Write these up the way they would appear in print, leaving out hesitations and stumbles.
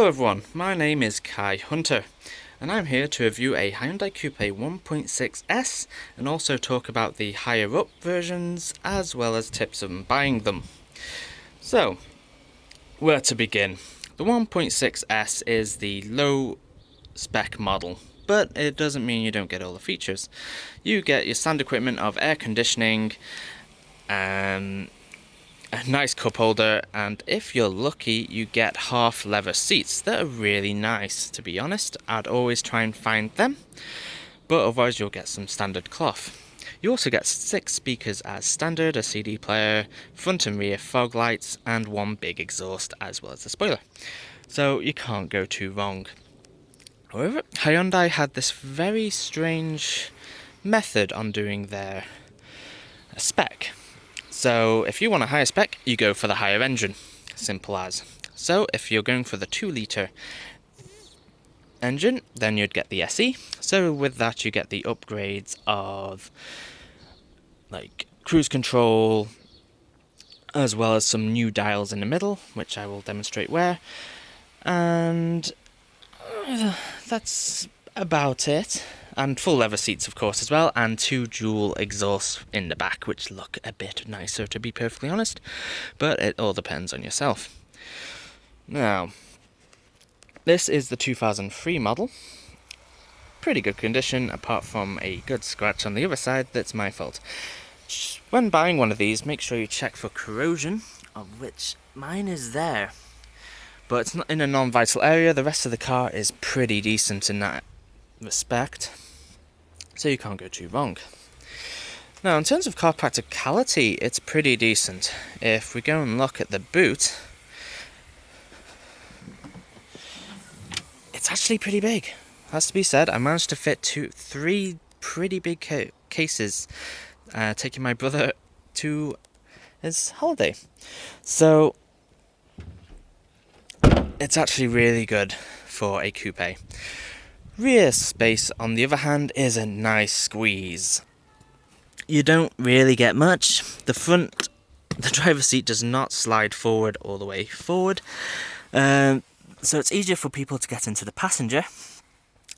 Hello everyone, my name is Kai Hunter and I'm here to review a Hyundai Coupe 1.6S and also talk about the higher up versions as well as tips on buying them. So, where to begin? The 1.6S is the low spec model, but it doesn't mean you don't get all the features. You get your standard equipment of air conditioning, a nice cup holder, and if you're lucky you get half leather seats that are really nice. To be honest, I'd always try and find them, but otherwise you'll get some standard cloth. You also get 6 speakers as standard, a CD player, front and rear fog lights, and one big exhaust as well as the spoiler, so you can't go too wrong. However, Hyundai had this very strange method on doing their spec. So if you want a higher spec, you go for the higher engine. Simple as. So if you're going for the 2-litre engine, then you'd get the SE. So with that you get the upgrades of like cruise control, as well as some new dials in the middle, which I will demonstrate where. And that's about it. And full leather seats, of course, as well, and 2 dual exhausts in the back, which look a bit nicer, to be perfectly honest, but it all depends on yourself. Now, this is the 2003 model. Pretty good condition, apart from a good scratch on the other side that's my fault. When buying one of these, make sure you check for corrosion, of which mine is there. But it's not in a non-vital area. The rest of the car is pretty decent in that respect, so you can't go too wrong. Now, in terms of car practicality, it's pretty decent. If we go and look at the boot, it's actually pretty big. Has to be said, I managed to fit 3 pretty big cases, taking my brother to his holiday. So it's actually really good for a coupe. Rear space, on the other hand, is a nice squeeze. You don't really get much. The driver's seat does not slide forward all the way forward, so it's easier for people to get into the passenger,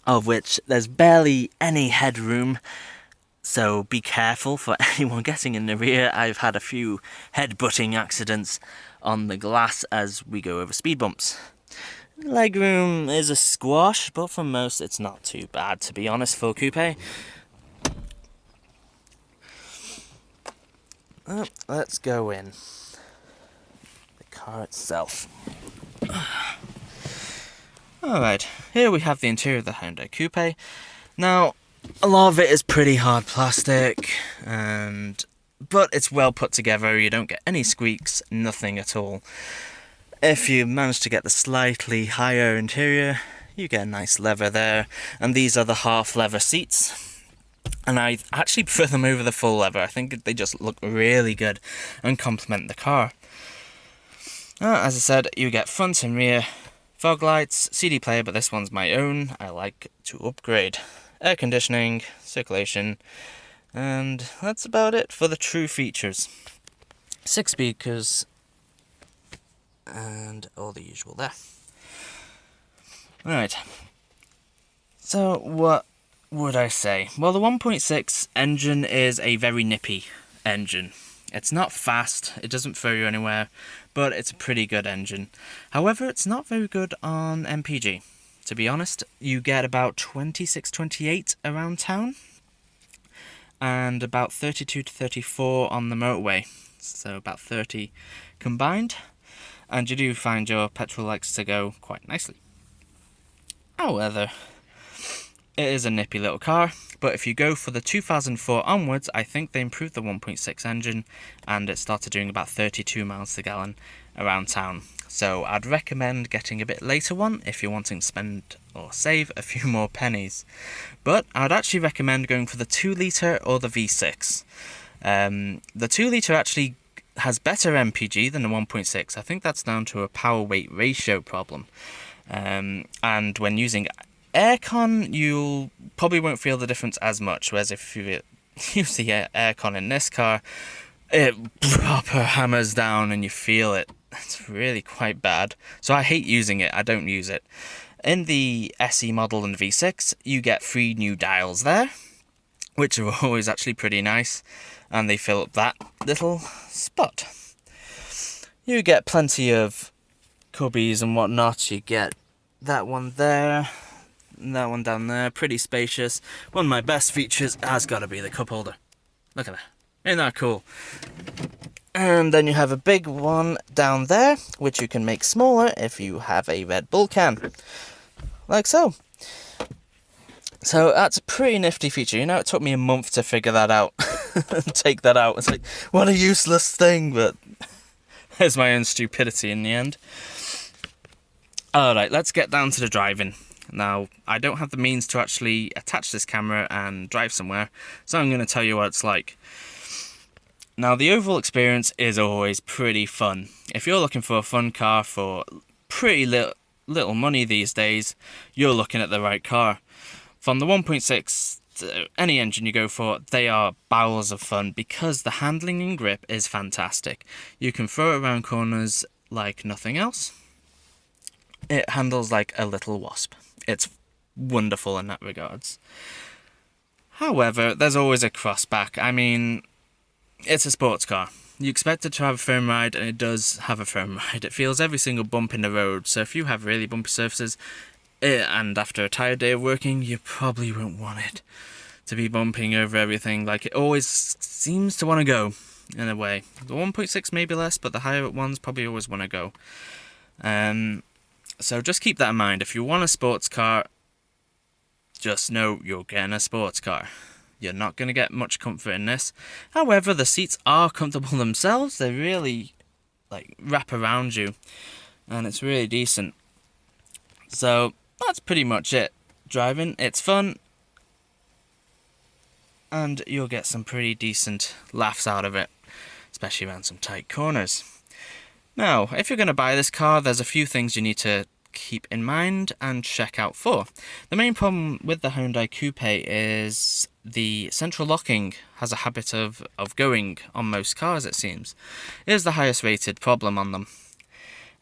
of which there's barely any headroom, so be careful for anyone getting in the rear. I've had a few head-butting accidents on the glass as we go over speed bumps. Legroom is a squash, but for most it's not too bad, to be honest, for a coupe. Let's go in the car itself. Alright, here we have the interior of the Hyundai Coupe. Now, a lot of it is pretty hard plastic, but it's well put together. You don't get any squeaks, nothing at all. If you manage to get the slightly higher interior, you get a nice leather there, and these are the half leather seats, and I actually prefer them over the full leather. I think they just look really good and complement the car. As I said, you get front and rear fog lights, CD player, but this one's my own. I like to upgrade. Air conditioning, circulation, and that's about it for the true features. 6 speakers, and all the usual there. Right, so what would I say? Well, the 1.6 engine is a very nippy engine. It's not fast, it doesn't throw you anywhere, but it's a pretty good engine. However, it's not very good on MPG. To be honest, you get about 26, 28 around town, and about 32 to 34 on the motorway, so about 30 combined. And you do find your petrol likes to go quite nicely. However, it is a nippy little car, but if you go for the 2004 onwards, I think they improved the 1.6 engine, and it started doing about 32 miles per gallon around town. So I'd recommend getting a bit later one if you're wanting to spend or save a few more pennies. But I'd actually recommend going for the 2-litre or the V6. The 2-litre actually has better MPG than the 1.6. I think that's down to a power-weight ratio problem. And when using aircon, you probably won't feel the difference as much, whereas if you use the aircon in this car, it proper hammers down and you feel it. It's really quite bad. So I hate using it. I don't use it. In the SE model and V6, you get 3 new dials there, which are always actually pretty nice, and they fill up that little spot. You get plenty of cubbies and whatnot. You get that one there, and that one down there, pretty spacious. One of my best features has got to be the cup holder. Look at that. Ain't that cool? And then you have a big one down there, which you can make smaller if you have a Red Bull can. Like so. So that's a pretty nifty feature. You know, it took me a month to figure that out. And take that out. It's like, what a useless thing, but there's my own stupidity in the end. Alright, let's get down to the driving. Now, I don't have the means to actually attach this camera and drive somewhere, so I'm going to tell you what it's like. Now, the overall experience is always pretty fun. If you're looking for a fun car for pretty little money these days, you're looking at the right car. From the 1.6 to any engine you go for, they are barrels of fun because the handling and grip is fantastic. You can throw it around corners like nothing else. It handles like a little wasp. It's wonderful in that regards. However, there's always a crossback. I mean, it's a sports car. You expect it to have a firm ride, and it does have a firm ride. It feels every single bump in the road, so if you have really bumpy surfaces, and after a tired day of working, you probably won't want it to be bumping over everything. Like, it always seems to want to go, in a way. The 1.6 maybe less, but the higher ones probably always want to go. So just keep that in mind. If you want a sports car, just know you're getting a sports car. You're not going to get much comfort in this. However, the seats are comfortable themselves. They really wrap around you, and it's really decent. So that's pretty much it. Driving, it's fun, and you'll get some pretty decent laughs out of it, especially around some tight corners. Now, if you're going to buy this car, there's a few things you need to keep in mind and check out for. The main problem with the Hyundai coupe is the central locking has a habit of going on most cars, it seems. It is the highest rated problem on them.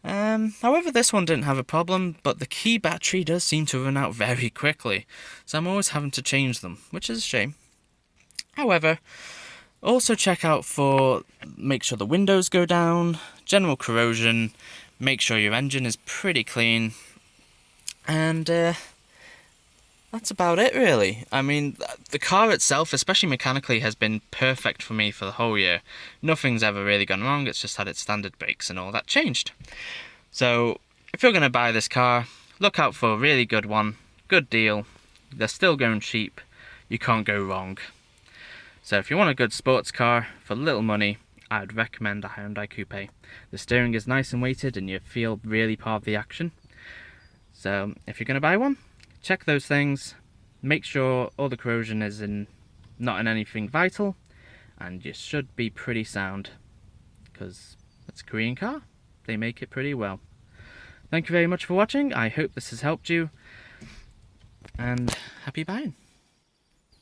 However, this one didn't have a problem, but the key battery does seem to run out very quickly, so I'm always having to change them, which is a shame. However, also check out for, make sure the windows go down, general corrosion, make sure your engine is pretty clean, and that's about it really. I mean, the car itself, especially mechanically, has been perfect for me for the whole year. Nothing's ever really gone wrong, it's just had its standard brakes and all that changed. So, if you're going to buy this car, look out for a really good one, good deal, they're still going cheap, you can't go wrong. So if you want a good sports car for little money, I'd recommend a Hyundai coupe. The steering is nice and weighted and you feel really part of the action. So if you're going to buy one, check those things, make sure all the corrosion is not in anything vital, and you should be pretty sound, because it's a Korean car, they make it pretty well. Thank you very much for watching, I hope this has helped you, and happy buying.